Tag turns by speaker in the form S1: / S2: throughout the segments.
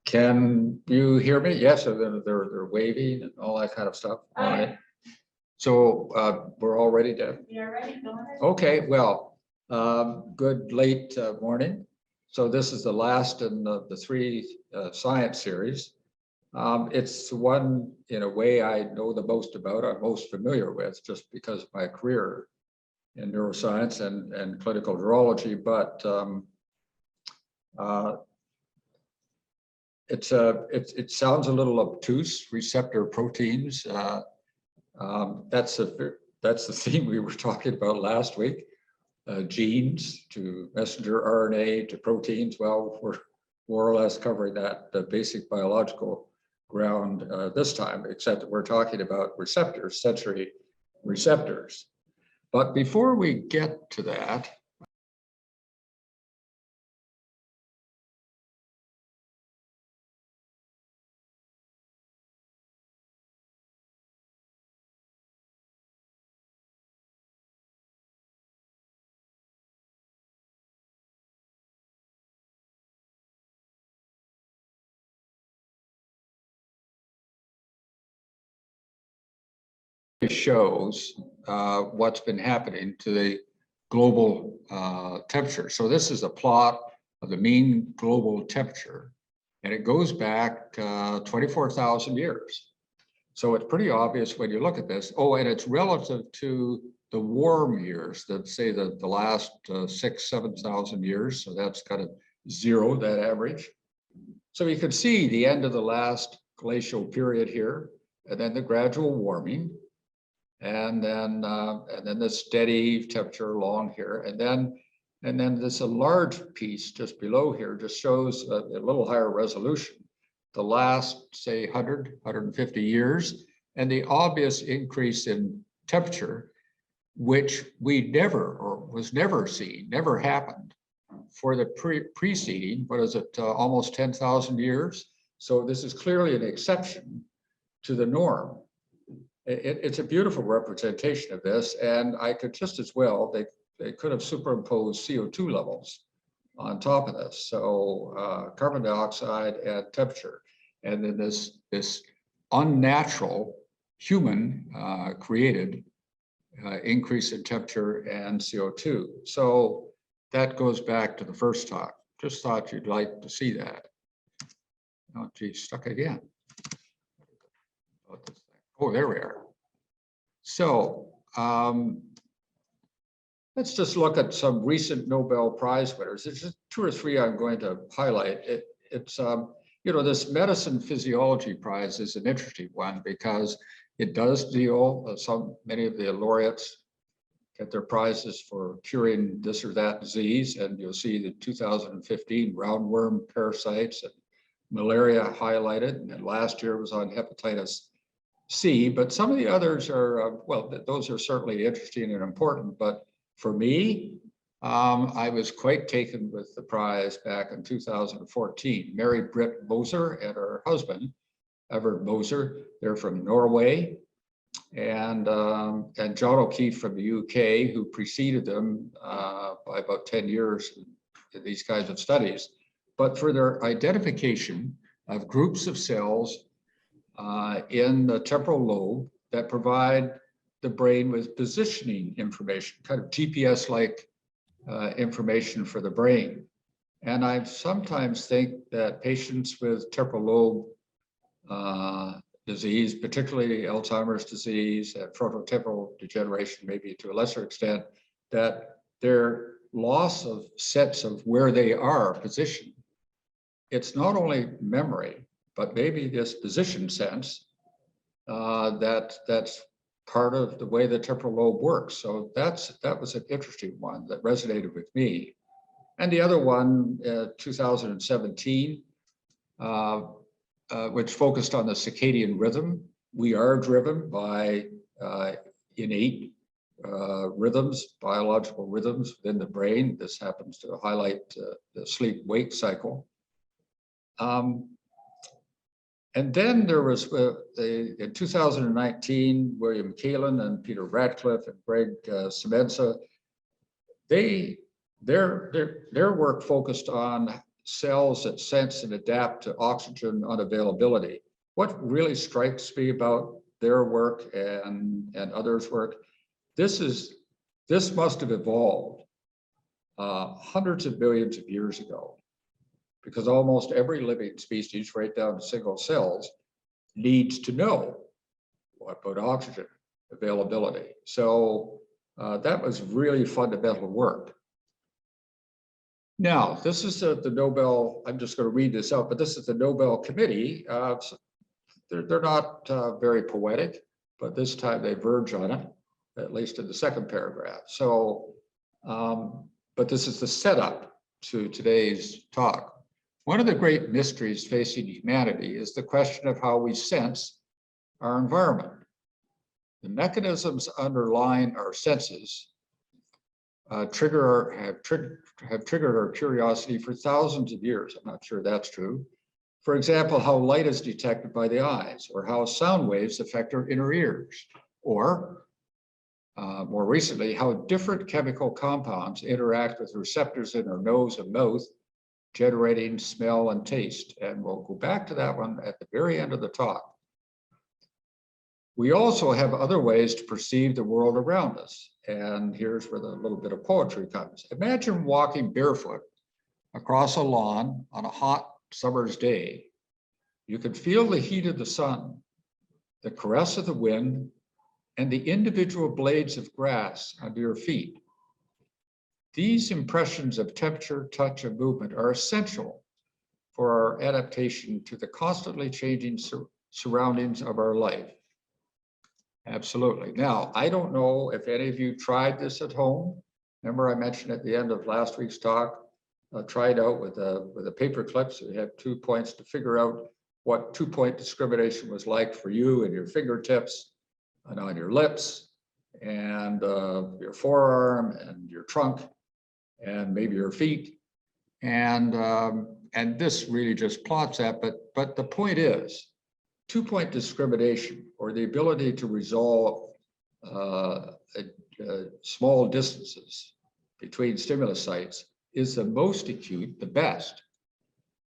S1: Can you hear me? Yes, they're waving and all that kind of stuff. All right. So we're all ready to.
S2: You're ready. Go ahead.
S1: Okay, well, good late morning. So this is the last in the three science series. It's one, in a way, I know the most about, I'm most familiar with, just because of my career in neuroscience and clinical neurology. But it sounds a little obtuse. Receptor proteins. That's the theme we were talking about last week. Genes to messenger RNA to proteins. Well, we're more or less covering that the basic biological ground this time, except that we're talking about receptors, sensory receptors. But before we get to that, shows what's been happening to the global temperature. So this is a plot of the mean global temperature, and it goes back 24,000 years. So it's pretty obvious when you look at this. Oh, and it's relative to the warm years, that say the last 7,000 years. So that's kind of zero, that average. So you can see the end of the last glacial period here, and then the gradual warming. And then the steady temperature along here, and then this a large piece just below here just shows a little higher resolution, the last say 150 years, and the obvious increase in temperature, which we never or was never seen, never happened for the preceding, what is it, almost 10,000 years. So this is clearly an exception to the norm. It's a beautiful representation of this, and I could just as well, they could have superimposed CO2 levels on top of this. So carbon dioxide and temperature, and then this unnatural human created increase in temperature and CO2. So that goes back to the first talk. Just thought you'd like to see that. Oh, geez, stuck again. Oh, there we are. So let's just look at some recent Nobel Prize winners. There's just two or three I'm going to highlight. It's this medicine physiology prize is an interesting one because it does deal, many of the laureates get their prizes for curing this or that disease. And you'll see the 2015 roundworm parasites and malaria highlighted. And last year was on hepatitis C, but some of the others are, well, those are certainly interesting and important. But for me, I was quite taken with the prize back in 2014. Mary Britt Moser and her husband, Everett Moser, they're from Norway, and John O'Keefe from the UK, who preceded them by about 10 years in these kinds of studies, but for their identification of groups of cells in the temporal lobe that provide the brain with positioning information, kind of GPS-like information for the brain. And I sometimes think that patients with temporal lobe disease, particularly Alzheimer's disease and frontotemporal degeneration, maybe to a lesser extent, that their loss of sense of where they are positioned, it's not only memory, but maybe this position sense that's part of the way the temporal lobe works. So that was an interesting one that resonated with me. And the other one, 2017, which focused on the circadian rhythm. We are driven by innate rhythms, biological rhythms within the brain. This happens to highlight the sleep-wake cycle. And then there was, in 2019, William Kalin and Peter Ratcliffe and Greg Semenza, their work focused on cells that sense and adapt to oxygen unavailability. What really strikes me about their work and others' work, this must have evolved hundreds of millions of years ago, because almost every living species, right down to single cells, needs to know what about oxygen availability. So that was really fundamental work. Now, this is the Nobel, I'm just going to read this out, but this is the Nobel Committee. They're not very poetic, but this time they verge on it, at least in the second paragraph. So, but this is the setup to today's talk. One of the great mysteries facing humanity is the question of how we sense our environment. The mechanisms underlying our senses have triggered our curiosity for thousands of years. I'm not sure that's true. For example, how light is detected by the eyes, or how sound waves affect our inner ears, or more recently, how different chemical compounds interact with receptors in our nose and mouth, generating smell and taste. And we'll go back to that one at the very end of the talk. We also have other ways to perceive the world around us. And here's where the little bit of poetry comes. Imagine walking barefoot across a lawn on a hot summer's day. You can feel the heat of the sun, the caress of the wind, and the individual blades of grass under your feet. These impressions of temperature, touch, and movement are essential for our adaptation to the constantly changing surroundings of our life. Absolutely. Now, I don't know if any of you tried this at home. Remember I mentioned at the end of last week's talk, tried out with a paper clip, so you had 2 points to figure out what 2-point discrimination was like for you and your fingertips and on your lips and your forearm and your trunk and maybe your feet. And this really just plots that, but the point is, 2-point discrimination, or the ability to resolve small distances between stimulus sites, is the most acute, the best,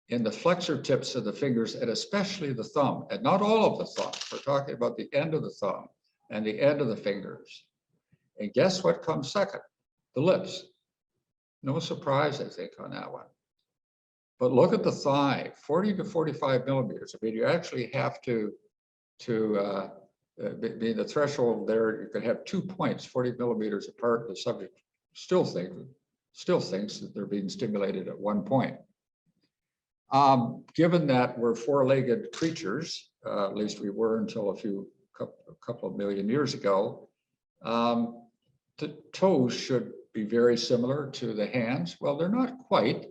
S1: in the flexor tips of the fingers, and especially the thumb, and not all of the thumb. We're talking about the end of the thumb and the end of the fingers. And guess what comes second? The lips. No surprise, I think, on that one. But look at the thigh, 40 to 45 millimeters. I mean, you actually have to be the threshold there. You could have 2 points, 40 millimeters apart. The subject still thinks that they're being stimulated at 1 point. Given that we're four-legged creatures, at least we were until a couple of million years ago, the toes should be very similar to the hands. Well, they're not quite.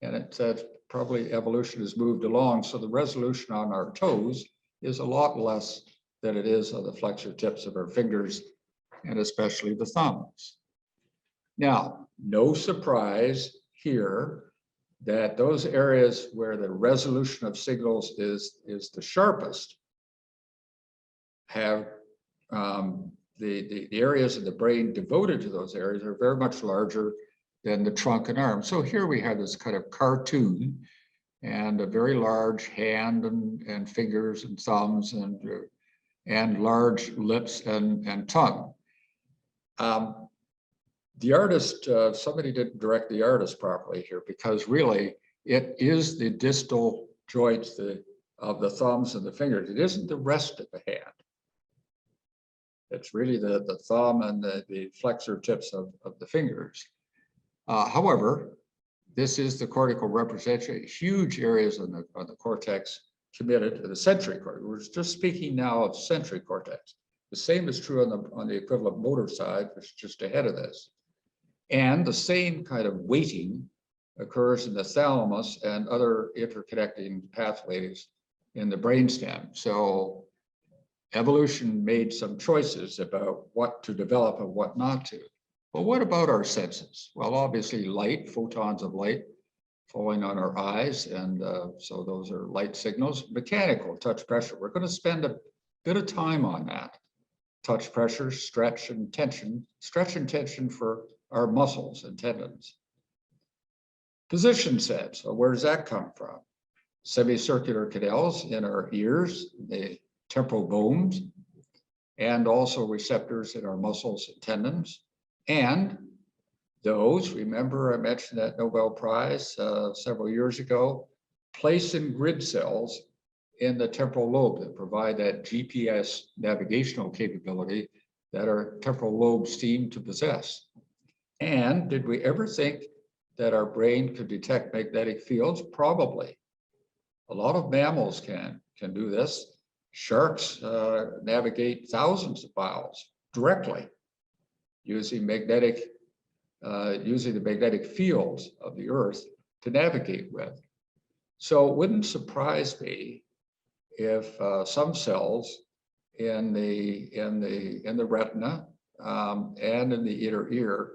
S1: And it probably evolution has moved along. So the resolution on our toes is a lot less than it is on the flexor tips of our fingers, and especially the thumbs. Now, no surprise here that those areas where the resolution of signals is the sharpest have the areas of the brain devoted to those areas are very much larger than the trunk and arm. So here we have this kind of cartoon and a very large hand and fingers and thumbs and large lips and tongue. The artist, somebody didn't direct the artist properly here, because really it is the distal joints of the thumbs and the fingers. It isn't the rest of the hand. It's really the thumb and the flexor tips of the fingers. However, this is the cortical representation, huge areas on the cortex committed to the sensory cortex. We're just speaking now of sensory cortex. The same is true on the equivalent motor side, which is just ahead of this. And the same kind of weighting occurs in the thalamus and other interconnecting pathways in the brainstem. So evolution made some choices about what to develop and what not to. Well, what about our senses? Well, obviously light, photons of light falling on our eyes, and so those are light signals. Mechanical, touch pressure. We're going to spend a bit of time on that. Touch pressure, stretch and tension for our muscles and tendons. Position sense, well, where does that come from? Semicircular canals in our ears, the temporal bones, and also receptors in our muscles and tendons. And those, remember I mentioned that Nobel Prize several years ago, place in grid cells in the temporal lobe that provide that GPS navigational capability that our temporal lobes seem to possess. And did we ever think that our brain could detect magnetic fields? Probably. A lot of mammals can do this. Sharks navigate thousands of miles directly using the magnetic fields of the Earth to navigate with. So it wouldn't surprise me if some cells in the retina and in the inner ear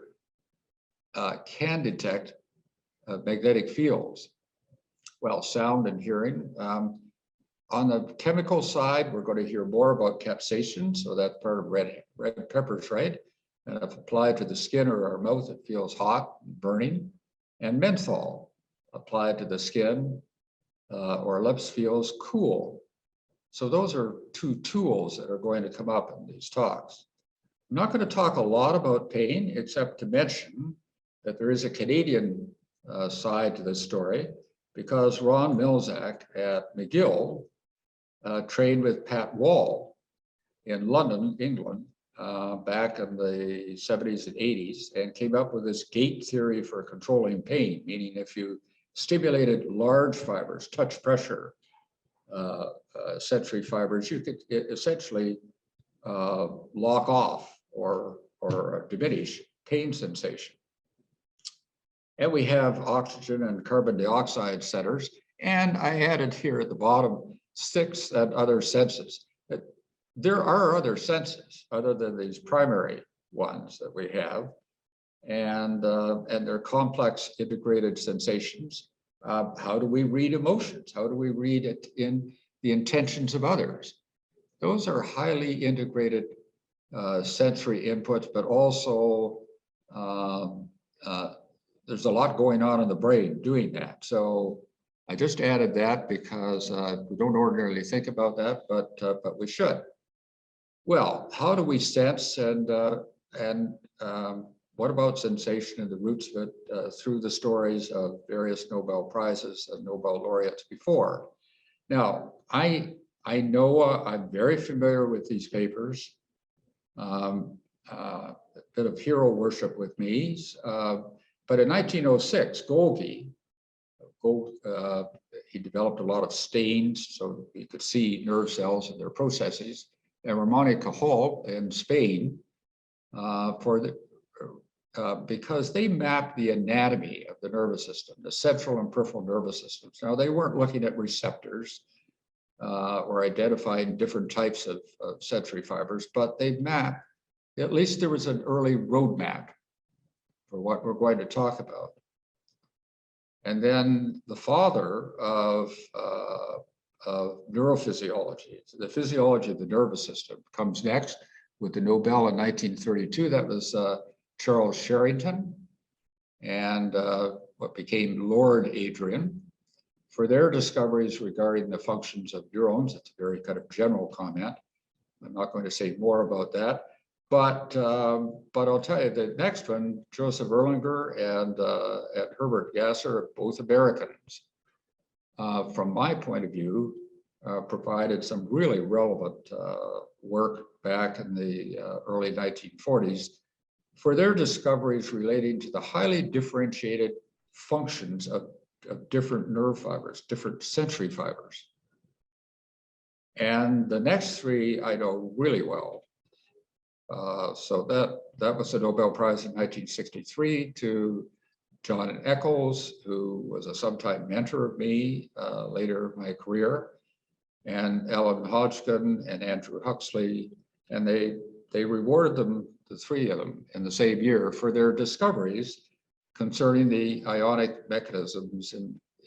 S1: can detect magnetic fields. Well, sound and hearing. On the chemical side, we're going to hear more about capsaicin, so that's part of red peppers, right? And if applied to the skin or our mouth, it feels hot and burning. And menthol, applied to the skin or lips, feels cool. So those are two tools that are going to come up in these talks. I'm not going to talk a lot about pain, except to mention that there is a Canadian side to this story, because Ron Milzak at McGill trained with Pat Wall in London, England, back in the 70s and 80s, and came up with this gate theory for controlling pain, meaning if you stimulated large fibers, touch pressure, sensory fibers, you could essentially lock off or diminish pain sensation. And we have oxygen and carbon dioxide centers. And I added here at the bottom 6 other senses. There are other senses other than these primary ones that we have. And they're complex integrated sensations. How do we read emotions? How do we read it in the intentions of others? Those are highly integrated sensory inputs, but also there's a lot going on in the brain doing that. So I just added that because we don't ordinarily think about that, but we should. Well, how do we sense and what about sensation and the roots of it through the stories of various Nobel Prizes and Nobel laureates before? Now, I know I'm very familiar with these papers. A bit of hero worship with me. But in 1906, Golgi, he developed a lot of stains so you could see nerve cells and their processes. And Ramon y Cajal in Spain, because they mapped the anatomy of the nervous system, the central and peripheral nervous systems. Now, they weren't looking at receptors or identifying different types of sensory fibers, but they mapped, at least there was an early roadmap for what we're going to talk about. And then the father of neurophysiology, the physiology of the nervous system, comes next with the Nobel in 1932. That was Charles Sherrington and what became Lord Adrian for their discoveries regarding the functions of neurons. It's a very kind of general comment. I'm not going to say more about that. But I'll tell you, the next one, Joseph Erlanger and Herbert Gasser, both Americans, from my point of view, provided some really relevant work back in the early 1940s for their discoveries relating to the highly differentiated functions of different nerve fibers, different sensory fibers. And the next 3 I know really well. So that was the Nobel Prize in 1963 to John Eccles, who was a sometime mentor of me later in my career, and Alan Hodgkin and Andrew Huxley, and they rewarded them, the 3 of them, in the same year for their discoveries concerning the ionic mechanisms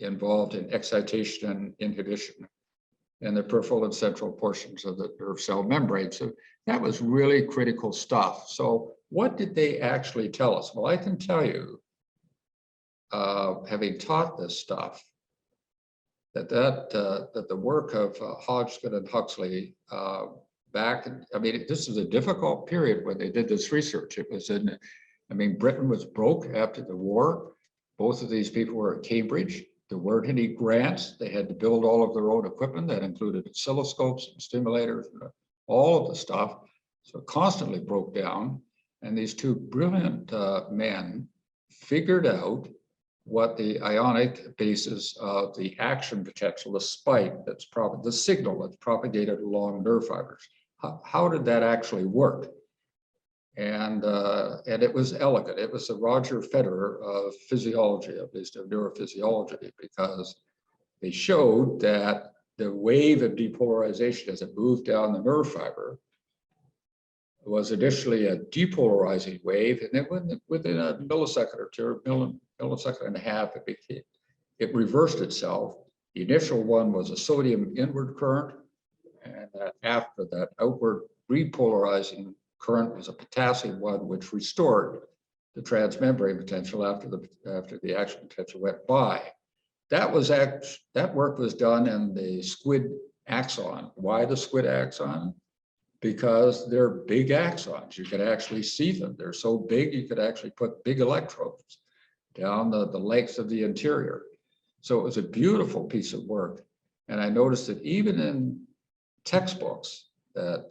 S1: involved in excitation and inhibition in the peripheral and central portions of the nerve cell membrane. So that was really critical stuff. So what did they actually tell us? Well, I can tell you having taught this stuff, that the work of Hodgkin and Huxley this is a difficult period when they did this research. It was Britain was broke after the war. Both of these people were at Cambridge. There weren't any grants. They had to build all of their own equipment. That included oscilloscopes and stimulators, all of the stuff. So it constantly broke down. And these two brilliant men figured out what the ionic basis of the action potential, the spike the signal that's propagated along nerve fibers. How did that actually work? And it was elegant. It was the Roger Federer of physiology, at least of neurophysiology, because they showed that the wave of depolarization as it moved down the nerve fiber was initially a depolarizing wave, and then within a millisecond or two, millisecond and a half, it reversed itself. The initial one was a sodium inward current, and after that outward repolarizing current was a potassium one, which restored the transmembrane potential after the action potential went by. That work was done in the squid axon. Why the squid axon? Because they're big axons. You could actually see them. They're so big, you could actually put big electrodes down the length of the interior. So it was a beautiful piece of work. And I noticed that even in textbooks that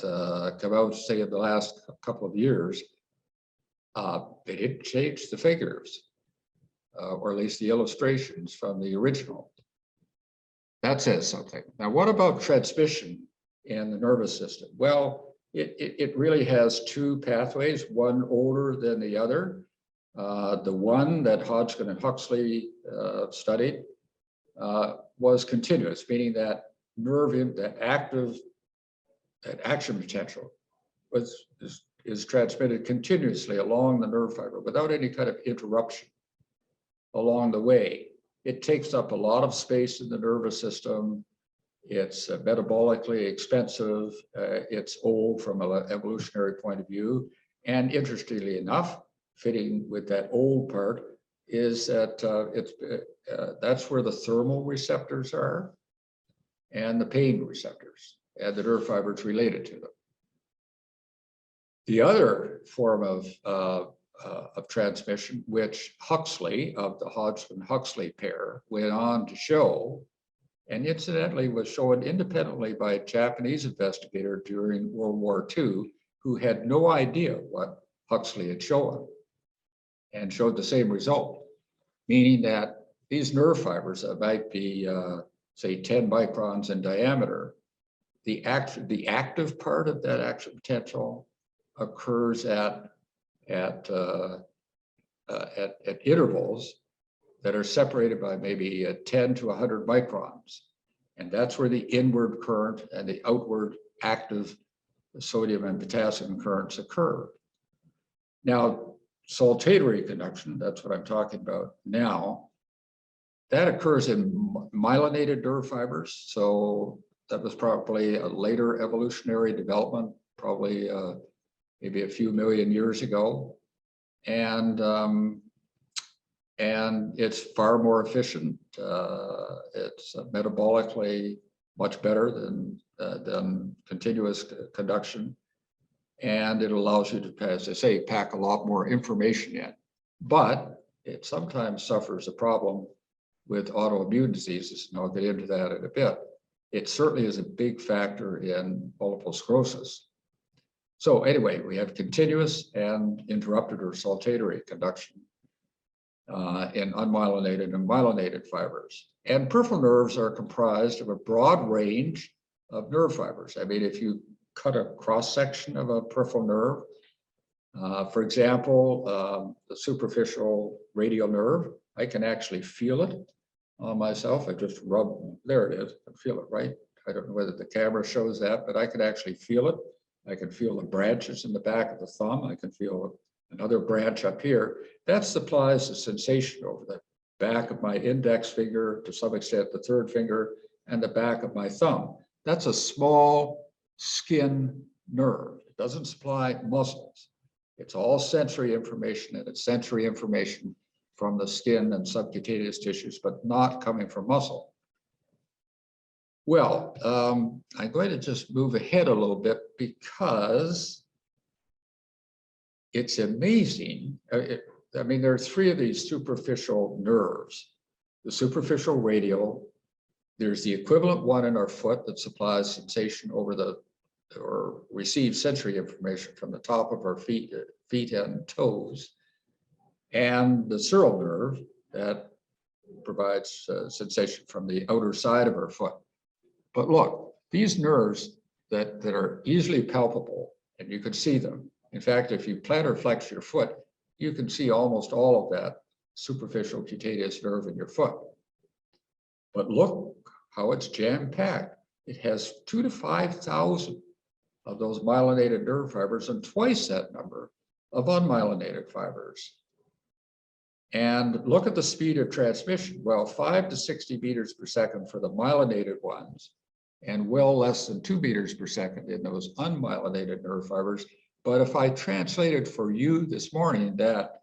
S1: come out, say, in the last couple of years, they didn't change the figures, or at least the illustrations from the original. That says something. Now, what about transmission in the nervous system? Well, it really has two pathways, one older than the other. The one that Hodgkin and Huxley studied was continuous, meaning that that action potential is transmitted continuously along the nerve fiber without any kind of interruption along the way. It takes up a lot of space in the nervous system. It's metabolically expensive. It's old from an evolutionary point of view. And interestingly enough, fitting with that old part, is that that's where the thermal receptors are and the pain receptors and the nerve fibers related to them. The other form of transmission, which Huxley of the Hodgkin-Huxley pair went on to show, and incidentally was shown independently by a Japanese investigator during World War II, who had no idea what Huxley had shown, and showed the same result, meaning that these nerve fibers that might be, say, 10 microns in diameter, the active part of that action potential occurs at intervals that are separated by maybe 10 to 100 microns. And that's where the inward current and the outward active sodium and potassium currents occur. Now, saltatory conduction, that's what I'm talking about now, that occurs in myelinated nerve fibers. So that was probably a later evolutionary development, probably maybe a few million years ago. And it's far more efficient. It's metabolically much better than continuous conduction. And it allows you to, as I say, pack a lot more information in. But it sometimes suffers a problem with autoimmune diseases, and I'll get into that in a bit. It certainly is a big factor in multiple sclerosis. So anyway, we have continuous and interrupted or saltatory conduction in unmyelinated and myelinated fibers. And peripheral nerves are comprised of a broad range of nerve fibers. I mean, if you cut a cross-section of a peripheral nerve, for example, the superficial radial nerve, I can actually feel it on myself. I just rub, there it is, I can feel it, right? I don't know whether the camera shows that, but I can actually feel it. I can feel the branches in the back of the thumb. I can feel another branch up here. That supplies the sensation over the back of my index finger, to some extent the third finger, and the back of my thumb. That's a small skin nerve. It doesn't supply muscles. It's all sensory information, and it's sensory information from the skin and subcutaneous tissues, but not coming from muscle. Well, I'm going to just move ahead a little bit because it's amazing. I mean, there are three of these superficial nerves. The superficial radial, there's the equivalent one in our foot that supplies sensation or receives sensory information from the top of our feet and toes, and the sural nerve that provides sensation from the outer side of our foot. But look, these nerves that are easily palpable, and you can see them. In fact, if you plantar flex your foot, you can see almost all of that superficial cutaneous nerve in your foot. But look how it's jam-packed. It has 2,000 to 5,000 of those myelinated nerve fibers and twice that number of unmyelinated fibers. And look at the speed of transmission. Well, 5 to 60 meters per second for the myelinated ones, and well less than 2 meters per second in those unmyelinated nerve fibers. But if I translated for you this morning that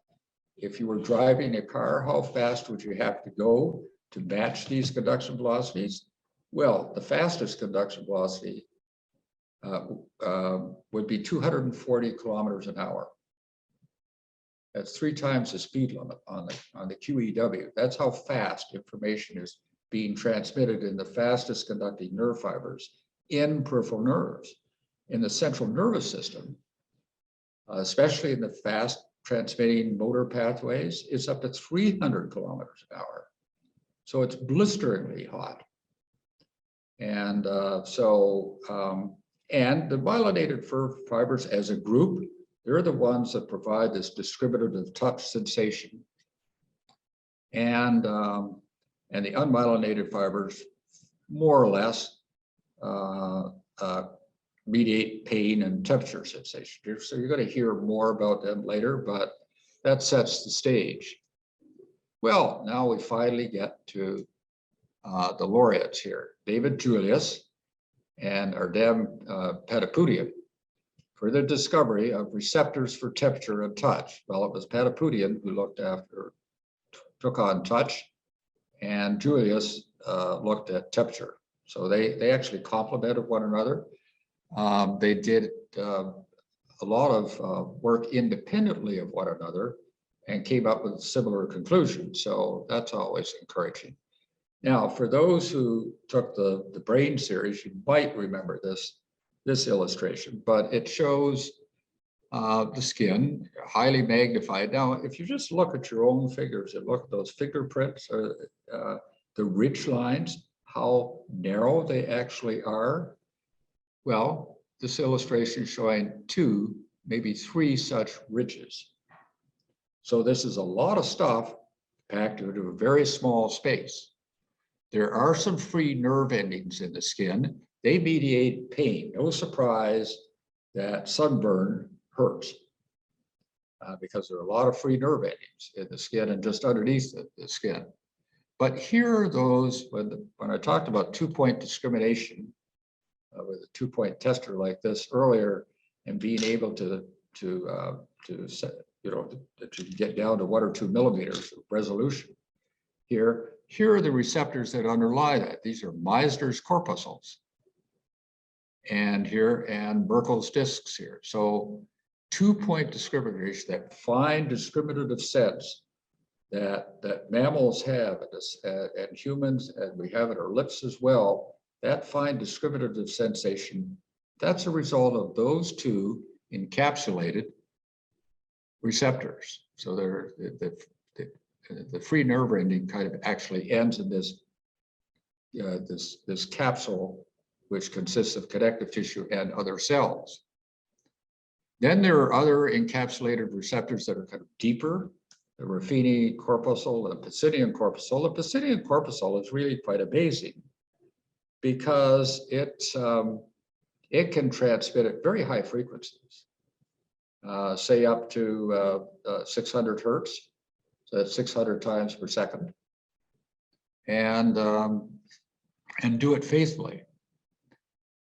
S1: if you were driving a car, how fast would you have to go to match these conduction velocities? Well, the fastest conduction velocity would be 240 kilometers an hour. That's 3 times the speed limit on the QEW. That's how fast information is being transmitted in the fastest conducting nerve fibers in peripheral nerves. In the central nervous system, especially in the fast transmitting motor pathways, it's up to 300 kilometers an hour. So it's blisteringly hot. And and the myelinated fibers as a group, they're the ones that provide this discriminative touch sensation. And the unmyelinated fibers, more or less, mediate pain and temperature sensation. So you're going to hear more about them later, but that sets the stage. Well, now we finally get to the laureates here, David Julius and Ardem Patapoutian, for the discovery of receptors for temperature and touch. Well, it was Patapoutian who took on touch, and Julius looked at temperature. So they actually complemented one another. They did a lot of work independently of one another and came up with similar conclusions. So that's always encouraging. Now, for those who took the brain series, you might remember this illustration, but it shows the skin highly magnified. Now, if you just look at your own fingers and look at those fingerprints, the ridge lines, how narrow they actually are. Well, this illustration is showing 2, maybe 3 such ridges. So this is a lot of stuff packed into a very small space. There are some free nerve endings in the skin. They mediate pain. No surprise that sunburn hurts because there are a lot of free nerve endings in the skin and just underneath the skin. But here are those, when I talked about 2-point discrimination with a 2-point tester like this earlier, and being able to get down to 1 or 2 millimeters of resolution. Here are the receptors that underlie that. These are Meissner's corpuscles. And Merkel's discs here. So 2-point discrimination, that fine discriminative sense that mammals have and humans, and we have in our lips as well, that fine discriminative sensation, that's a result of those 2 encapsulated receptors. So they're the free nerve ending kind of actually ends in this capsule, which consists of connective tissue and other cells. Then there are other encapsulated receptors that are kind of deeper, the Ruffini corpuscle and Pacinian corpuscle. The Pacinian corpuscle is really quite amazing because it can transmit at very high frequencies, say up to 600 hertz. So that's 600 times per second, and do it faithfully.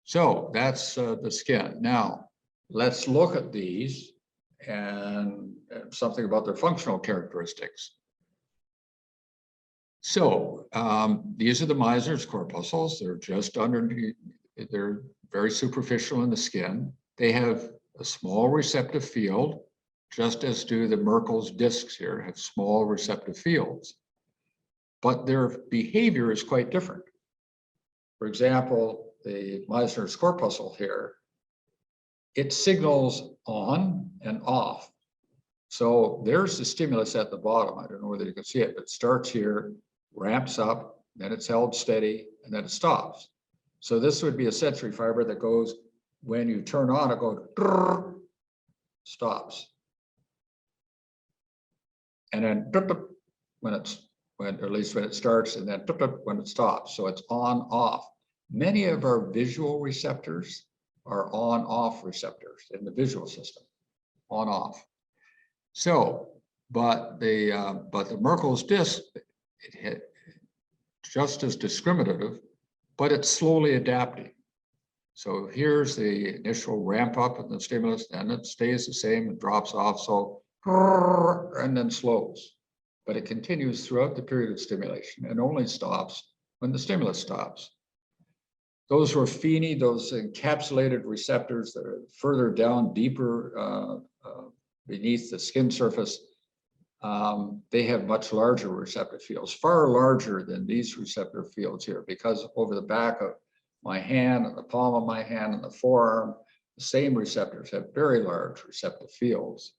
S1: So that's the skin. Now, let's look at these and something about their functional characteristics. So these are the Meissner's corpuscles. They're just underneath, they're very superficial in the skin. They have a small receptive field, just as do the Merkel's discs here have small receptive fields. But their behavior is quite different. For example, the Meissner's corpuscle here, it signals on and off. So there's the stimulus at the bottom. I don't know whether you can see it, but it starts here, ramps up, then it's held steady, and then it stops. So this would be a sensory fiber that goes, when you turn on, it goes, stops. And then when at least when it starts, and then when it stops. So it's on, off. Many of our visual receptors are on-off receptors in the visual system, on-off. So, but the Merkel's disc, it just as discriminative, but it's slowly adapting. So here's the initial ramp up of the stimulus, and it stays the same and drops off. So, and then slows, but it continues throughout the period of stimulation and only stops when the stimulus stops. Those Ruffini, those encapsulated receptors that are further down, deeper beneath the skin surface, they have much larger receptor fields, far larger than these receptor fields here, because over the back of my hand and the palm of my hand and the forearm, the same receptors have very large receptive fields.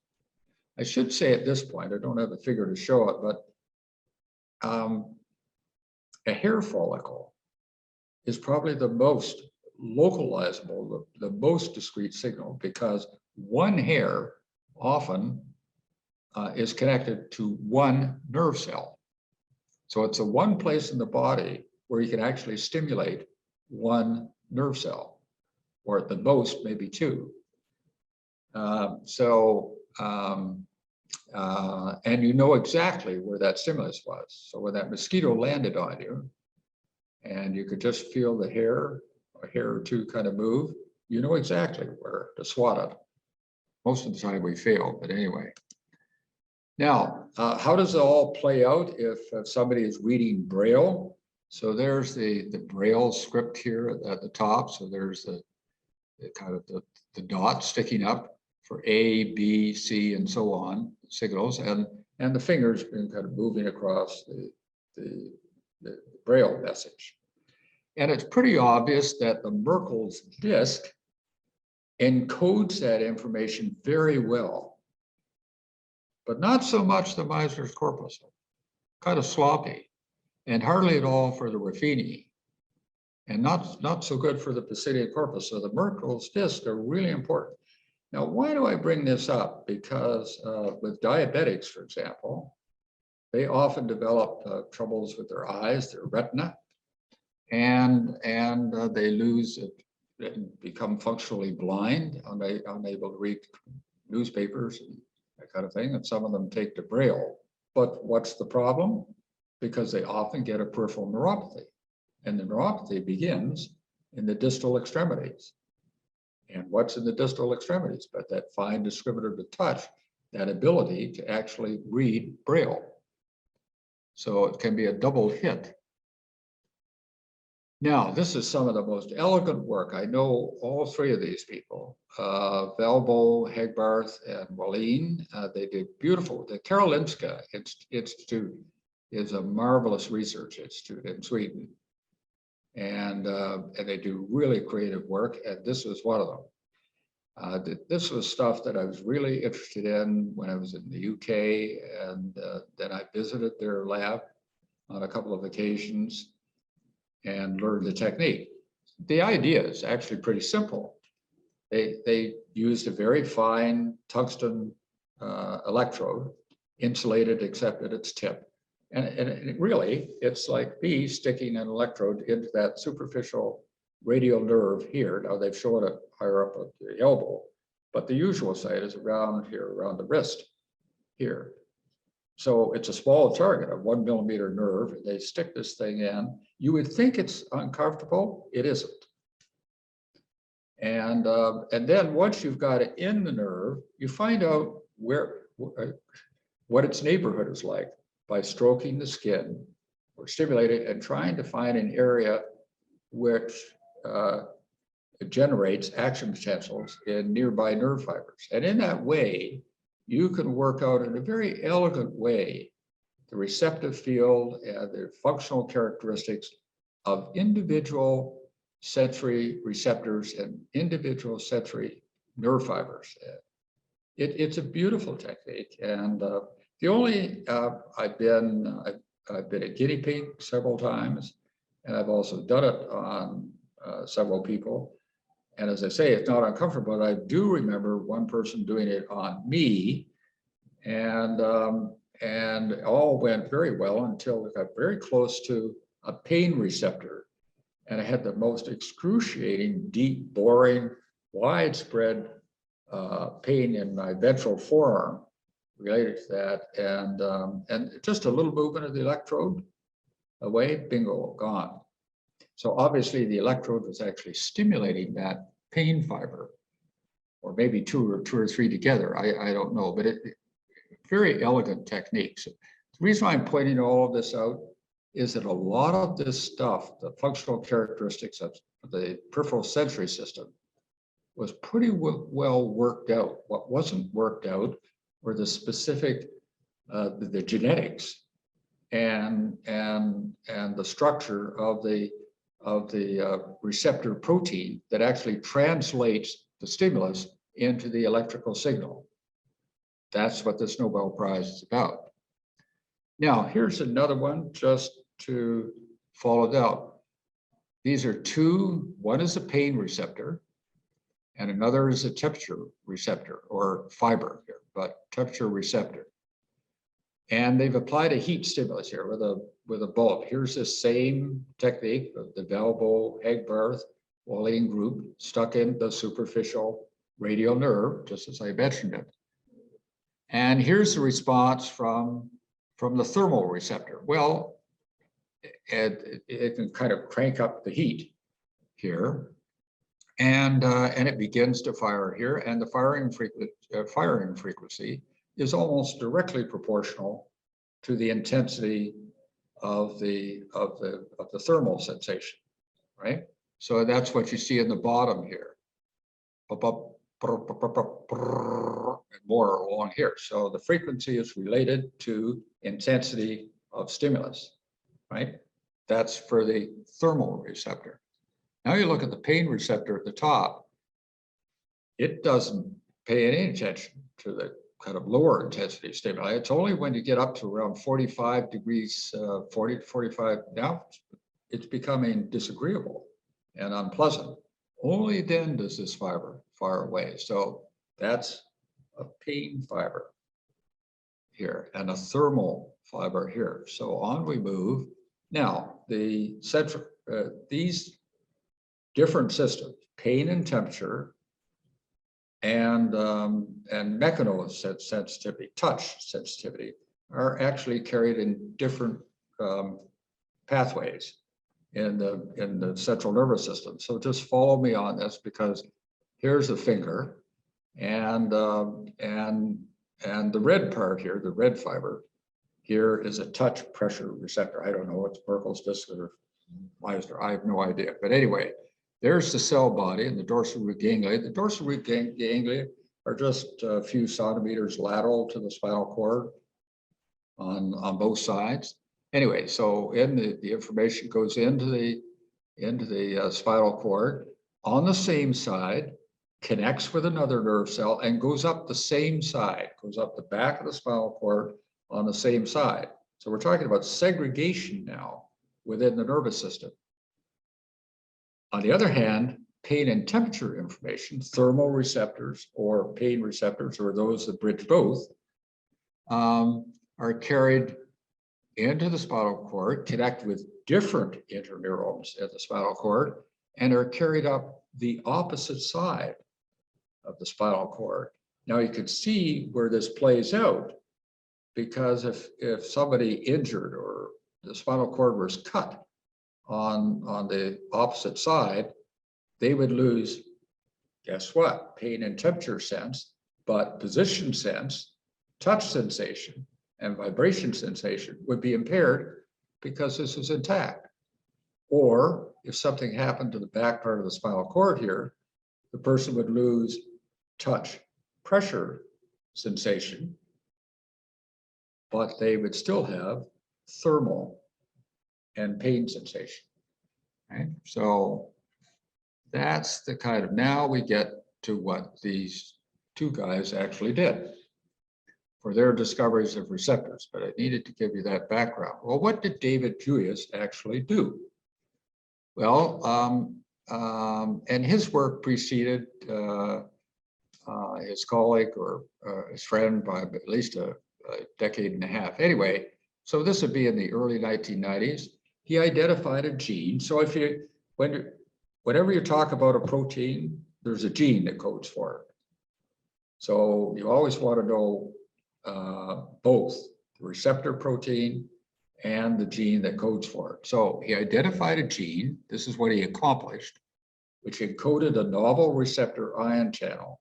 S1: I should say at this point, I don't have a figure to show it, but a hair follicle is probably the most localizable, the most discrete signal, because one hair often is connected to one nerve cell. So it's the one place in the body where you can actually stimulate one nerve cell, or at the most, maybe two. And you know exactly where that stimulus was. So when that mosquito landed on you, and you could just feel the hair, a hair or two kind of move, you know exactly where to swat it. Most of the time we fail, but anyway. Now, how does it all play out if somebody is reading Braille? So there's the Braille script here at the top. So there's the kind of the dot sticking up for A, B, C, and so on signals, and the fingers been kind of moving across the Braille message. And it's pretty obvious that the Merkel's disc encodes that information very well, but not so much the Meissner's corpuscle, kind of sloppy, and hardly at all for the Ruffini, and not so good for the Pisidian corpus. So the Merkel's disc are really important. Now, why do I bring this up? Because with diabetics, for example, they often develop troubles with their eyes, their retina, and they lose it and become functionally blind, unable to read newspapers and that kind of thing. And some of them take to Braille. But what's the problem? Because they often get a peripheral neuropathy, and the neuropathy begins in the distal extremities. And what's in the distal extremities but that fine discriminative touch, that ability to actually read Braille. So it can be a double hit. Now, this is some of the most elegant work. I know all three of these people, Valbo, Hegbarth, and Wallin. They did beautiful. The Karolinska Institute is a marvelous research institute in Sweden. And they do really creative work, and this was one of them. This was stuff that I was really interested in when I was in the UK, and then I visited their lab on a couple of occasions and learned the technique. The idea is actually pretty simple. They used a very fine tungsten electrode, insulated except at its tip. And it really, it's like me sticking an electrode into that superficial radial nerve here. Now they've shown it higher up at the elbow, but the usual site is around here, around the wrist here. So it's a small target, a 1 millimeter nerve. They stick this thing in. You would think it's uncomfortable. It isn't. And then once you've got it in the nerve, you find out what its neighborhood is like by stroking the skin or stimulated and trying to find an area which generates action potentials in nearby nerve fibers. And in that way, you can work out in a very elegant way the receptive field and the functional characteristics of individual sensory receptors and individual sensory nerve fibers. It's a beautiful technique, and the only I've been a guinea pig several times, and I've also done it on several people. And as I say, it's not uncomfortable, but I do remember one person doing it on me, and all went very well until it got very close to a pain receptor. And I had the most excruciating, deep, boring, widespread pain in my ventral forearm related to that. And just a little movement of the electrode away, bingo, gone. So obviously the electrode was actually stimulating that pain fiber, or maybe two or three together. I don't know, but very elegant techniques. The reason why I'm pointing all of this out is that a lot of this stuff, the functional characteristics of the peripheral sensory system, was pretty well worked out. What wasn't worked out were the specific, the genetics and the structure of the receptor protein that actually translates the stimulus into the electrical signal. That's what this Nobel Prize is about. Now, here's another one just to follow it out. These are two, one is a pain receptor and another is a temperature receptor, or fiber here, but temperature receptor. And they've applied a heat stimulus here with a bulb. Here's the same technique of the valvo egg birth Wallin group stuck in the superficial radial nerve, just as I mentioned it. And here's the response from the thermal receptor. Well, it can kind of crank up the heat here, and it begins to fire here, and the firing frequency is almost directly proportional to the intensity of the thermal sensation, right? So that's what you see in the bottom here. And more along here. So the frequency is related to intensity of stimulus, right? That's for the thermal receptor. Now you look at the pain receptor at the top. It doesn't pay any attention to the kind of lower intensity stimuli. It's only when you get up to around 45 degrees, 40 to 45, now it's becoming disagreeable and unpleasant. Only then does this fiber fire away. So that's a pain fiber here and a thermal fiber here. So on we move. Now, the central, these different systems, pain and temperature, and mechanosensitivity, touch sensitivity, are actually carried in different pathways in the central nervous system. So just follow me on this, because here's a finger, and the red part here, the red fiber here, is a touch pressure receptor. I don't know, it's Merkel's disc or Meissner, I have no idea. But anyway, there's the cell body and the dorsal root ganglia. The dorsal root ganglia are just a few centimeters lateral to the spinal cord on both sides. Anyway, so the information goes into the spinal cord on the same side, connects with another nerve cell, and goes up the same side, goes up the back of the spinal cord on the same side. So we're talking about segregation now within the nervous system. On the other hand, pain and temperature information, thermal receptors or pain receptors, or those that bridge both, are carried into the spinal cord, connect with different interneurons at the spinal cord, and are carried up the opposite side of the spinal cord. Now you can see where this plays out, because if somebody injured or the spinal cord was cut on the opposite side, they would lose, guess what? Pain and temperature sense, but position sense, touch sensation, and vibration sensation would be impaired, because this is intact. Or if something happened to the back part of the spinal cord here, the person would lose touch pressure sensation, but they would still have thermal and pain sensation. Right? So that's the kind of, now we get to what these two guys actually did for their discoveries of receptors, but I needed to give you that background. Well, what did David Julius actually do? Well, and his work preceded his colleague or his friend by at least a decade and a half. Anyway, so this would be in the early 1990s. He identified a gene. So if you, whenever you talk about a protein, there's a gene that codes for it. So you always want to know both the receptor protein and the gene that codes for it. So he identified a gene, this is what he accomplished, which encoded a novel receptor ion channel.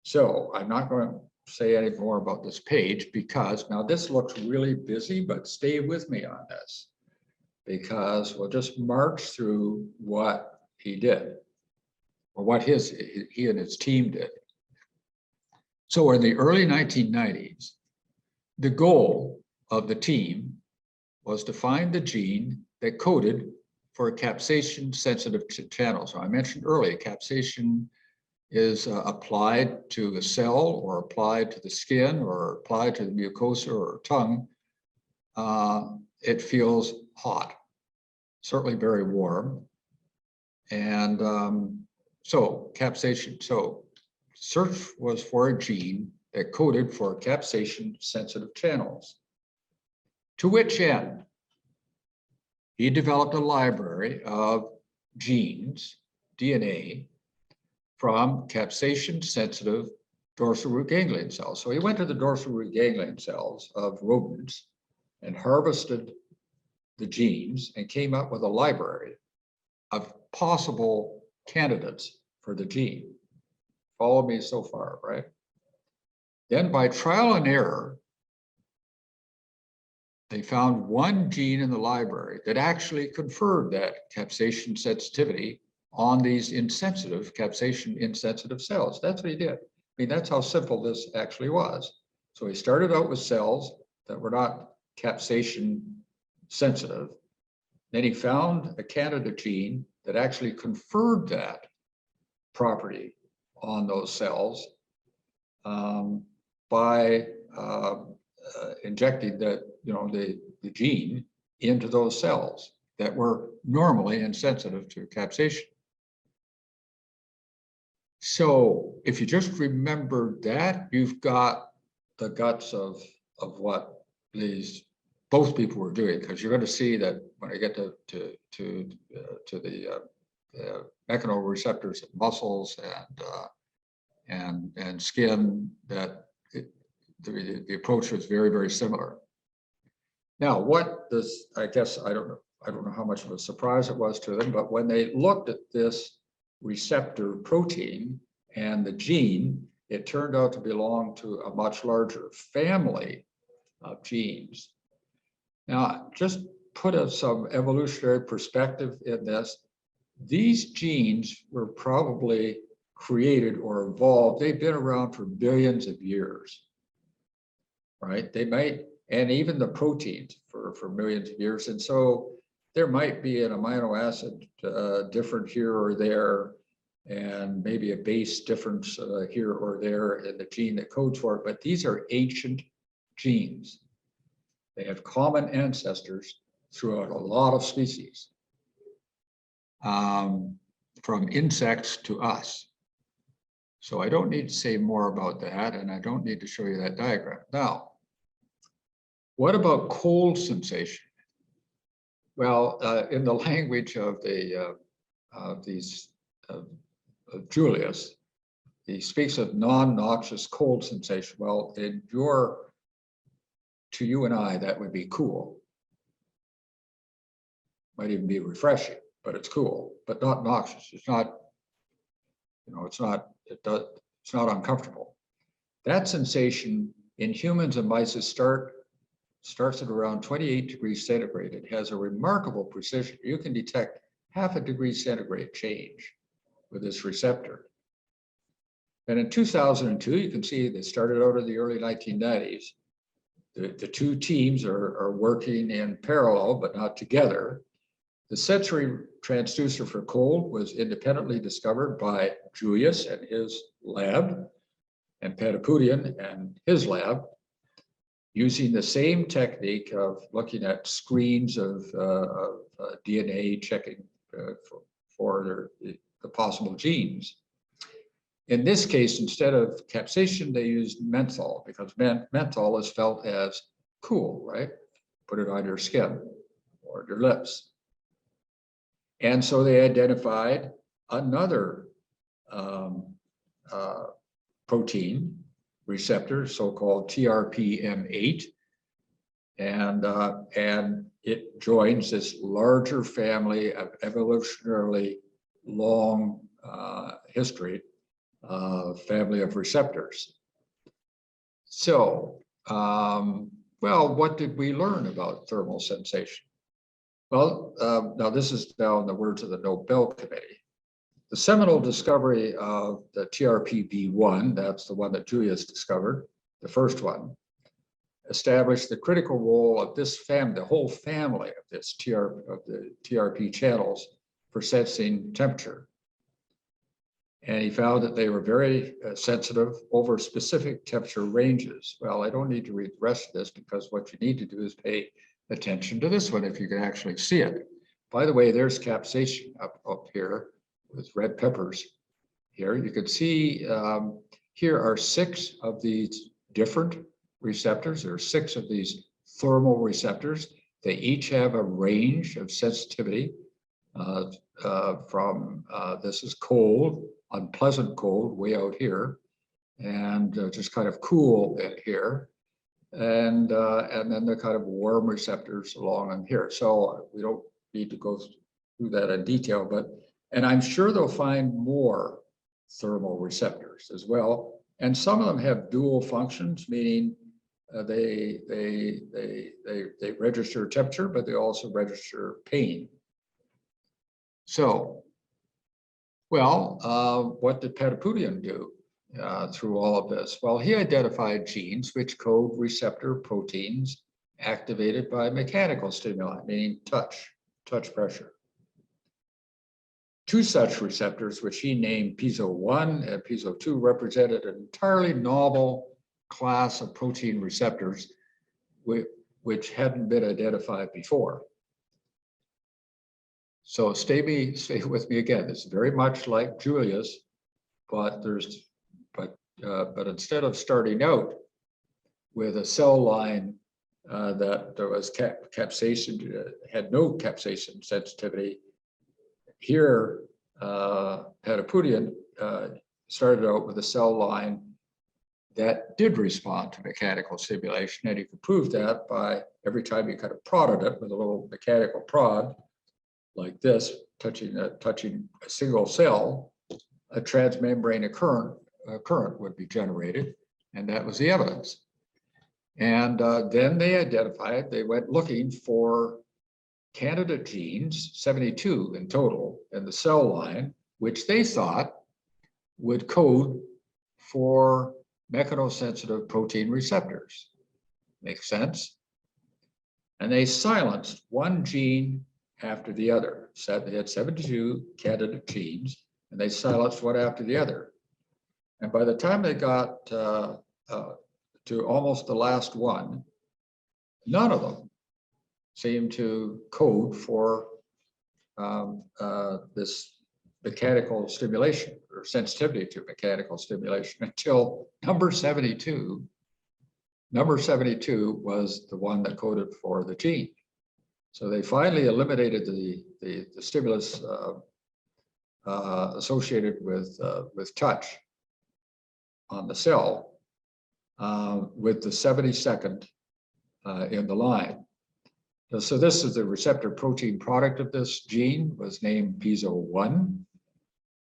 S1: So I'm not going to say any more about this page because now this looks really busy, but stay with me on this because we'll just march through what he did or what he and his team did. So in the early 1990s, the goal of the team was to find the gene that coded for a capsaicin-sensitive channel. So I mentioned earlier, capsaicin is applied to a cell or applied to the skin or applied to the mucosa or tongue. It feels hot, certainly very warm. And so capsaicin, so search was for a gene that coded for capsaicin-sensitive channels. To which end, he developed a library of genes, DNA, from capsaicin-sensitive dorsal root ganglion cells. So he went to the dorsal root ganglion cells of rodents and harvested the genes and came up with a library of possible candidates for the gene. Follow me so far, right? Then by trial and error, they found one gene in the library that actually conferred that capsaicin sensitivity on these insensitive, capsaicin-insensitive cells. That's what he did. I mean, that's how simple this actually was. So he started out with cells that were not capsaicin sensitive. Then he found a candidate gene that actually conferred that property on those cells by injecting the gene into those cells that were normally insensitive to capsaicin. So if you just remember that, you've got the guts of what both people were doing, because you're going to see that when I get to the mechanoreceptors and muscles and skin, that the approach was very, very similar. Now, what does, I guess, I don't know how much of a surprise it was to them, but when they looked at this receptor protein and the gene, it turned out to belong to a much larger family of genes. Now, just put some evolutionary perspective in this. These genes were probably created or evolved. They've been around for billions of years, right? They might, and even the proteins for millions of years. And so there might be an amino acid different here or there, and maybe a base difference here or there in the gene that codes for it, but these are ancient genes. They have common ancestors throughout a lot of species, from insects to us. So I don't need to say more about that, and I don't need to show you that diagram. Now, what about cold sensation? Well, in the language of Julius, he speaks of non-noxious cold sensation. Well, to you and I, that would be cool. Might even be refreshing, but it's cool, but not noxious. It's not, it's not uncomfortable. That sensation in humans and mice is start starts at around 28 degrees centigrade. It has a remarkable precision. You can detect half a degree centigrade change with this receptor. And in 2002, you can see they started out in the early 1990s. The two teams are working in parallel, but not together. The sensory transducer for cold was independently discovered by Julius and his lab, and Patapoutian and his lab, using the same technique of looking at screens of DNA, checking for the possible genes. In this case, instead of capsaicin, they used menthol because menthol is felt as cool, right? Put it on your skin or your lips. And so they identified another protein receptor, so-called TRPM8, and it joins this larger family of evolutionarily long history family of receptors. So, well, what did we learn about thermal sensation? Well, now this is now in the words of the Nobel Committee. The seminal discovery of the TRPV1, that's the one that Julius discovered, the first one, established the critical role of this family, the whole family of this the TRP channels for sensing temperature. And he found that they were very sensitive over specific temperature ranges. Well, I don't need to read the rest of this because what you need to do is pay attention to this one if you can actually see it. By the way, there's capsaicin up here with red peppers here. You can see here are 6 of these different receptors. There are 6 of these thermal receptors. They each have a range of sensitivity from this is cold, unpleasant cold way out here, and just kind of cool in here, and then the kind of warm receptors along in here. So we don't need to go through that in detail, and I'm sure they'll find more thermal receptors as well. And some of them have dual functions, meaning they register temperature, but they also register pain. So, well, what did Patapoutian do through all of this? Well, he identified genes which code receptor proteins activated by mechanical stimuli, meaning touch pressure. 2 such receptors, which he named Piezo I and Piezo II, represented an entirely novel class of protein receptors which hadn't been identified before. So stay with me again. It's very much like Julius, but instead of starting out with a cell line that there was capsaicin, had no capsaicin sensitivity, here Patapoutian started out with a cell line that did respond to mechanical stimulation, and you could prove that by every time you kind of prodded it with a little mechanical prod like this, touching a single cell, a transmembrane current would be generated, and that was the evidence. And then they went looking for candidate genes, 72 in total, in the cell line, which they thought would code for mechanosensitive protein receptors. Makes sense? And they silenced one gene after the other. So they had 72 candidate genes, and they silenced one after the other. And by the time they got to almost the last one, none of them seemed to code for this mechanical stimulation or sensitivity to mechanical stimulation until number 72. Number 72 was the one that coded for the gene. So they finally eliminated the stimulus associated with touch on the cell with the 72nd in the line. So this is the receptor protein product of this gene, was named Piezo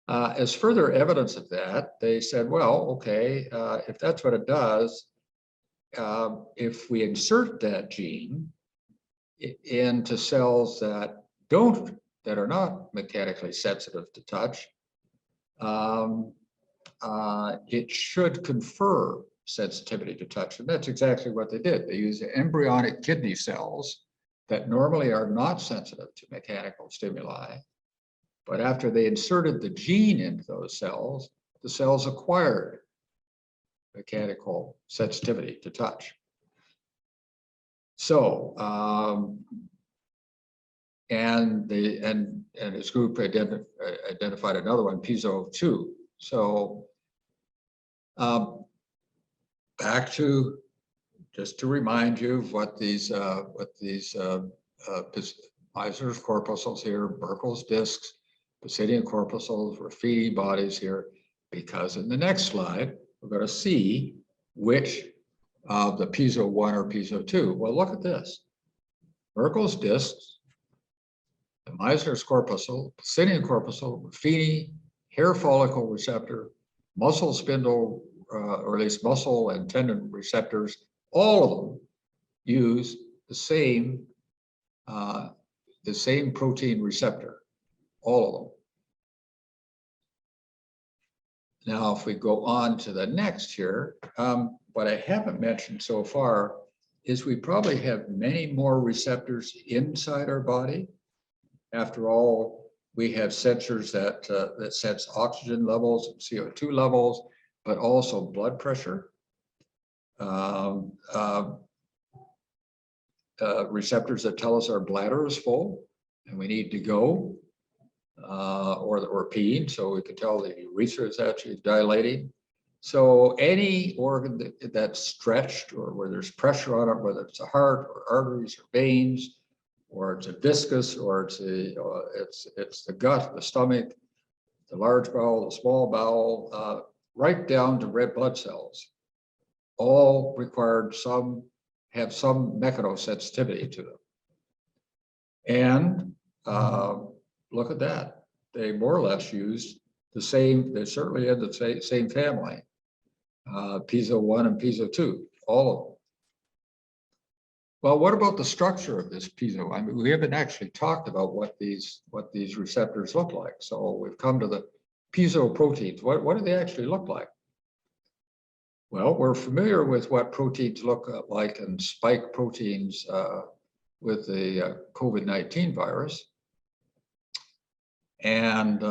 S1: I. As further evidence of that, they said, well, okay, if that's what it does, if we insert that gene into cells that are not mechanically sensitive to touch, it should confer sensitivity to touch. And that's exactly what they did. They used embryonic kidney cells that normally are not sensitive to mechanical stimuli. But after they inserted the gene into those cells, the cells acquired mechanical sensitivity to touch. So, and his group identified another one, Piezo II. So, back to, just to remind you of what these Meissner's corpuscles here, Merkel's discs, Pisidian corpuscles, Ruffini bodies here, because in the next slide, we're going to see which of the Piezo I or Piezo II. Well, look at this. Merkel's discs, the Meissner's corpuscle, Pisidian corpuscle, Ruffini, hair follicle receptor, muscle spindle, or at least muscle and tendon receptors, all of them use the same protein receptor, all of them. Now, if we go on to the next here, what I haven't mentioned so far is we probably have many more receptors inside our body. After all, we have sensors that sense oxygen levels and CO2 levels, but also blood pressure. Receptors that tell us our bladder is full and we need to go, or that we're peeing, so we can tell the urethra is actually dilating. So any organ that's stretched or where there's pressure on it, whether it's the heart or arteries or veins, or it's a viscus, or it's the gut, the stomach, the large bowel, the small bowel, right down to red blood cells, all have some mechanosensitivity to them. And look at that. They more or less use the same, they're certainly in the same family. Piezo I and Piezo II, all of them. Well, what about the structure of this piezo? I mean, we haven't actually talked about what these receptors look like. So we've come to the piezo proteins. What do they actually look like? Well, we're familiar with what proteins look like and spike proteins with the COVID-19 virus. And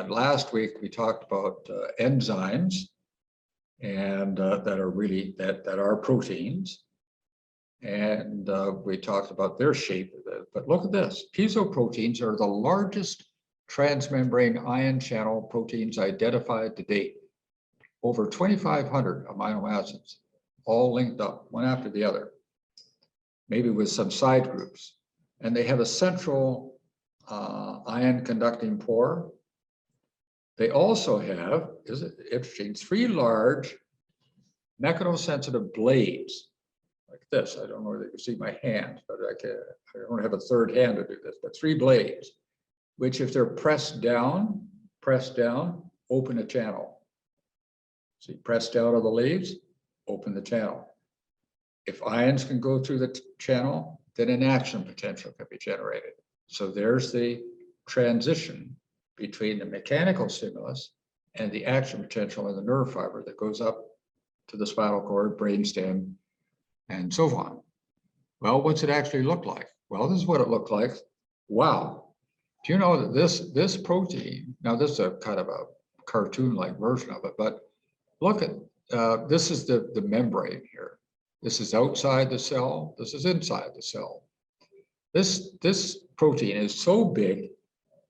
S1: last week we talked about enzymes and that are proteins. And we talked about their shape. But look at this. Piezo proteins are the largest transmembrane ion channel proteins identified to date. Over 2,500 amino acids, all linked up, one after the other, maybe with some side groups. And they have a central ion conducting pore. They also have, is it interesting, 3 large mechanosensitive blades, like this. I don't know if you can see my hand, but I don't have a third hand to do this, but 3 blades, which if they're pressed down, open a channel. So you press down on the leaves, open the channel. If ions can go through the channel, then an action potential can be generated. So there's the transition between the mechanical stimulus and the action potential in the nerve fiber that goes up to the spinal cord, brainstem, and so on. Well, what's it actually look like? Well, this is what it looked like. Wow. Do you know that this protein, now this is a kind of a cartoon-like version of it, but look at, this is the membrane here. This is outside the cell. This is inside the cell. This protein is so big,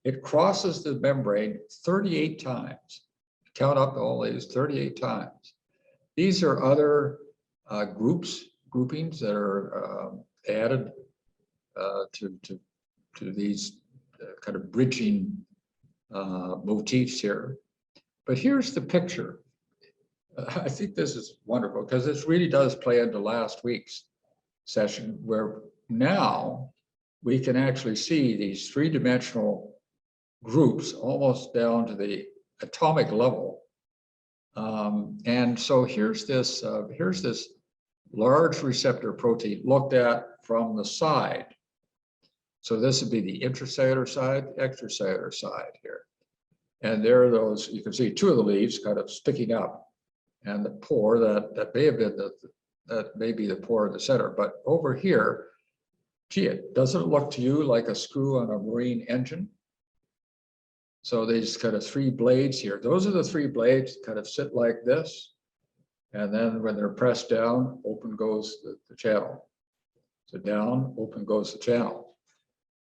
S1: it crosses the membrane 38 times. Count up all these 38 times. These are other groupings that are added to these kind of bridging motifs here. But here's the picture. I think this is wonderful because this really does play into last week's session, where now we can actually see these 3-dimensional groups almost down to the atomic level. And so here's this large receptor protein looked at from the side. So this would be the intracellular side, extracellular side here. And there are those, you can see two of the leaves kind of sticking up, and the pore that may have been that may be the pore in the center. But over here, gee, doesn't it look to you like a screw on a marine engine? So these kind of three blades here, those are the three blades kind of sit like this. And then when they're pressed down, open goes the channel. So down, open goes the channel.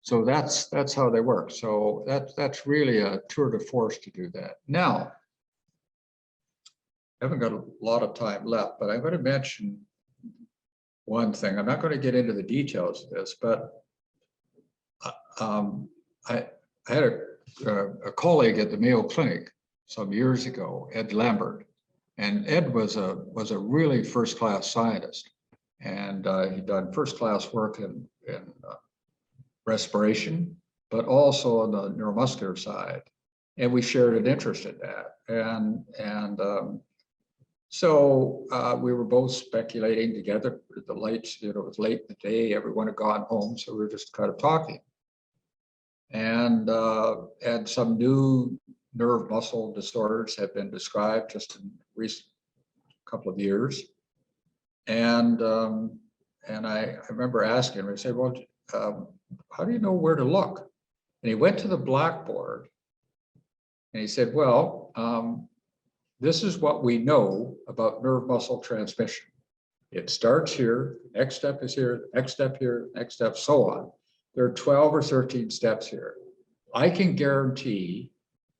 S1: So that's how they work. So that's really a tour de force to do that. Now, I haven't got a lot of time left, but I'm going to mention one thing. I'm not going to get into the details of this, but I had a colleague at the Mayo Clinic some years ago, Ed Lambert, and Ed was a really first-class scientist, and he'd done first-class work in respiration, but also on the neuromuscular side, and we shared an interest in that, so we were both speculating together. The lights, it was late in the day, everyone had gone home, so we were just kind of talking. And some new nerve muscle disorders have been described just in recent couple of years. And I remember asking him, I said, well, how do you know where to look? And he went to the blackboard and he said, well, this is what we know about nerve muscle transmission. It starts here, next step is here, next step here, next step, so on. There are 12 or 13 steps here. I can guarantee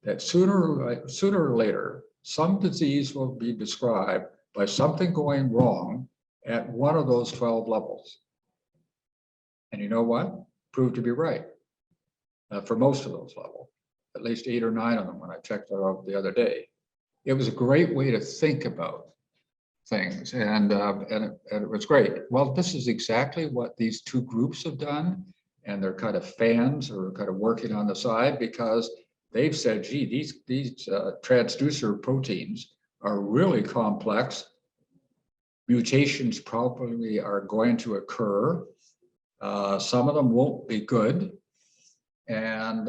S1: that sooner or later, some disease will be described by something going wrong at one of those 12 levels. And you know what? Proved to be right for most of those levels, at least 8 or 9 of them when I checked it out the other day. It was a great way to think about things, and it was great. Well, this is exactly what these two groups have done, and they're kind of fans or kind of working on the side because they've said, gee, these transducer proteins are really complex. Mutations probably are going to occur. Some of them won't be good, and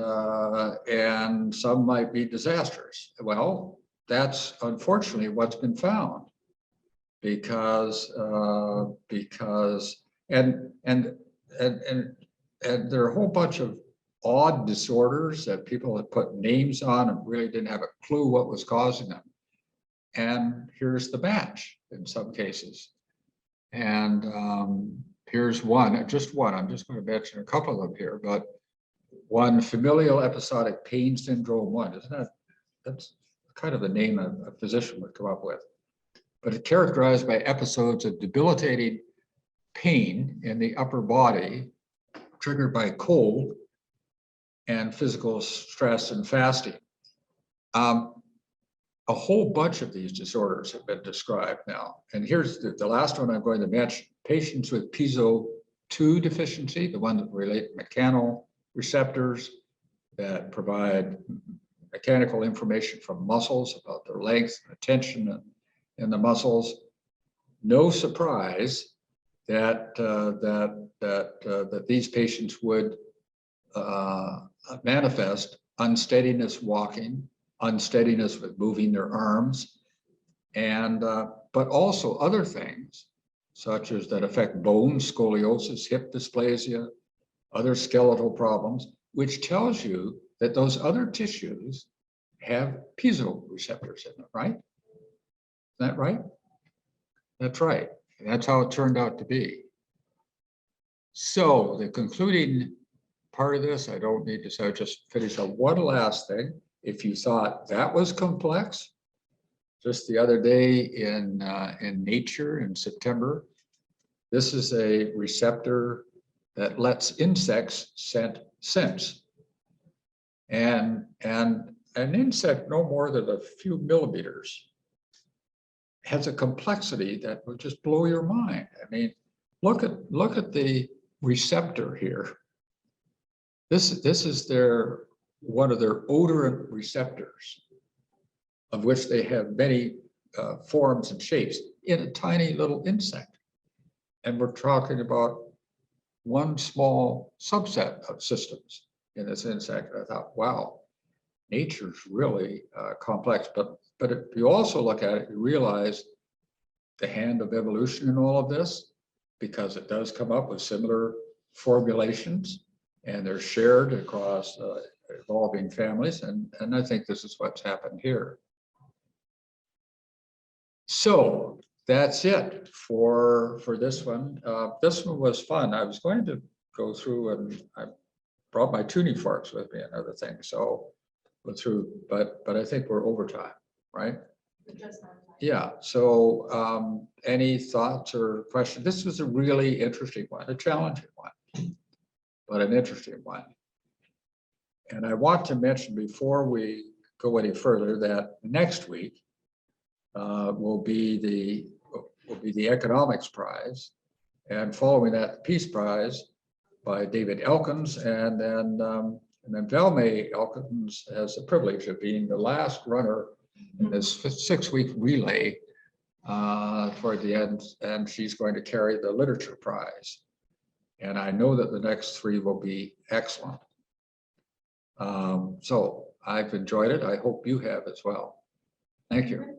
S1: some might be disastrous. Well, that's unfortunately what's been found, because and there are a whole bunch of odd disorders that people had put names on and really didn't have a clue what was causing them. And here's the match in some cases. And here's one, just one. I'm just going to mention a couple of them here, but one, familial episodic pain syndrome 1. Isn't that's kind of the name a physician would come up with. But it's characterized by episodes of debilitating pain in the upper body, triggered by cold and physical stress and fasting. A whole bunch of these disorders have been described now. And here's the last one I'm going to mention. Patients with Piezo II deficiency, the one that relate mechanoreceptors that provide mechanical information from muscles about their length and tension in the muscles. No surprise that these patients would manifest unsteadiness walking, unsteadiness with moving their arms, and but also other things such as that affect bone, scoliosis, hip dysplasia, other skeletal problems, which tells you that those other tissues have piezo receptors in them, right? Is that right? That's right. That's how it turned out to be. So the concluding part of this, I don't need to say, just finish on one last thing. If you thought that was complex, just the other day in Nature in September, this is a receptor that lets insects sense. And an insect no more than a few millimeters has a complexity that would just blow your mind. I mean, look at the receptor here. This is one of their odorant receptors, of which they have many forms and shapes in a tiny little insect. And we're talking about one small subset of systems in this insect. I thought, wow, nature's really complex. But if you also look at it, you realize the hand of evolution in all of this, because it does come up with similar formulations, and they're shared across evolving families. And I think this is what's happened here. So that's it for this one. This one was fun. I was going to go through, and I brought my tuning forks with me and other things. So go through, but I think we're over time, right? Yeah. So any thoughts or questions? This was a really interesting one, a challenging one, but an interesting one. And I want to mention before we go any further that next week will be the Economics Prize, and following that, the Peace Prize by David Elkins, and then Velma Elkins has the privilege of being the last runner in this 6-week relay toward the end, and she's going to carry the Literature Prize. And I know that the next 3 will be excellent. So I've enjoyed it. I hope you have as well. Thank you.